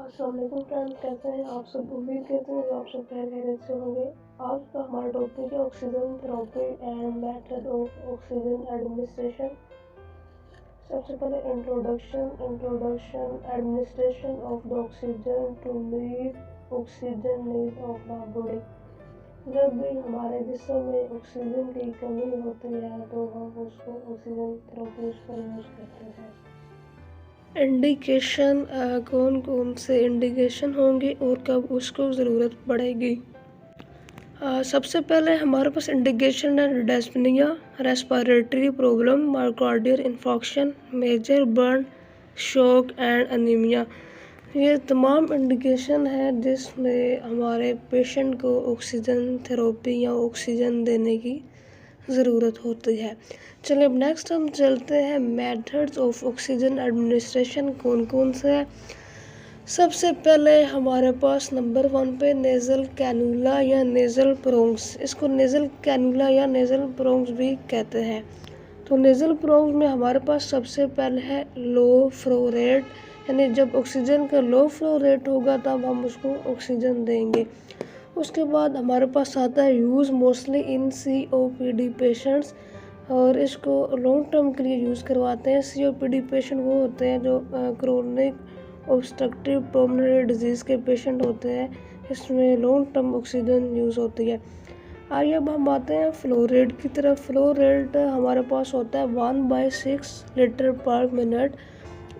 अस्सलाम वालेकुम फ्रेंड्स, कैसे हैं आप सब। उम्मीद करते हैं कि आप सब खैरियत से होंगे। आज का हमारा टॉपिक है oxygen therapy and method of oxygen administration. सबसे पहले introduction administration of the oxygen to meet oxygen need of the body. जब भी हमारे जिस्म में ऑक्सीजन की कमी होती है तो हम उसको ऑक्सीजन थेरेपीज पर यूज़ करते हैं। इंडिकेशन कौन कौन से इंडिकेशन होंगे और कब उसको ज़रूरत पड़ेगी। सबसे पहले हमारे पास इंडिकेशन है dyspnoea, respiratory problem, myocardial infarction, major burn, shock and anaemia. ये तमाम इंडिकेशन है जिसमें हमारे पेशेंट को ऑक्सीजन थेरेपी या ऑक्सीजन देने की ज़रूरत होती है। चलिए अब नेक्स्ट हम चलते हैं मेथड्स ऑफ ऑक्सीजन एडमिनिस्ट्रेशन कौन कौन से हैं। सबसे पहले हमारे पास नंबर 1 पे नेज़ल कैनुला या नेज़ल प्रोंग्स, इसको नेज़ल कैनुला या नेज़ल प्रोंग्स भी कहते हैं। तो नेज़ल प्रोंग्स में हमारे पास सबसे पहले है लो फ्लो रेट, यानी जब ऑक्सीजन का लो फ्लो रेट होगा तब हम उसको ऑक्सीजन देंगे। उसके बाद हमारे पास आता है use mostly in COPD patients, और इसको लॉन्ग टर्म के लिए यूज़ करवाते हैं। COPD पेशेंट वो होते हैं जो क्रोनिक ऑब्स्ट्रक्टिव पल्मोनरी डिजीज़ के पेशेंट होते हैं, इसमें लॉन्ग टर्म ऑक्सीजन यूज़ होती है। आइए अब हम आते हैं फ्लो रेट की तरफ। फ्लो रेट हमारे पास होता है 1/6 लीटर पर मिनट,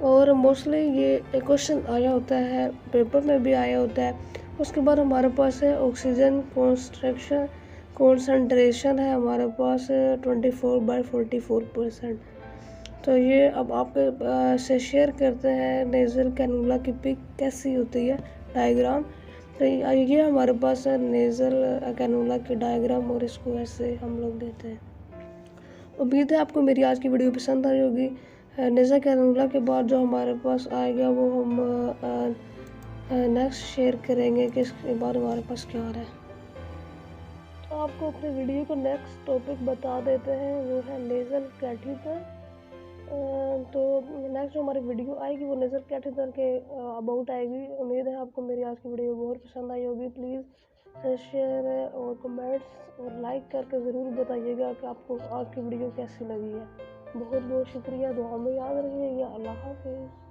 और मोस्टली ये क्वेश्चन आया होता है, पेपर में भी आया होता है। उसके बाद हमारे पास है ऑक्सीजन कॉन्सेंट्रेशन है हमारे पास 24/44%। तो ये अब आप से शेयर करते हैं नेज़ल कैनुला की पिक कैसी होती है, डायग्राम। तो ये हमारे पास है नेज़ल कैनुला की डायग्राम, और इसको ऐसे हम लोग देते हैं। उम्मीद है आपको मेरी आज की वीडियो पसंद आई होगी। नेज़ल कैनुला के बाद जो हमारे पास आएगा वो हम नेक्स्ट शेयर करेंगे कि इसके बाद हमारे पास क्या आ रहा है। तो आपको अपने वीडियो को नेक्स्ट टॉपिक बता देते हैं, वो है नेज़ल कैथीटर। तो नेक्स्ट जो हमारी वीडियो आएगी वो नेज़ल कैथीटर के अबाउट आएगी। उम्मीद है आपको मेरी आज की वीडियो बहुत पसंद आई होगी। प्लीज़ शेयर और कमेंट्स और लाइक करके ज़रूर बताइएगा कि आपको आज की वीडियो कैसी लगी है। बहुत बहुत शुक्रिया, दुआ में याद रखिएगा। अल्लाह हाफिज़।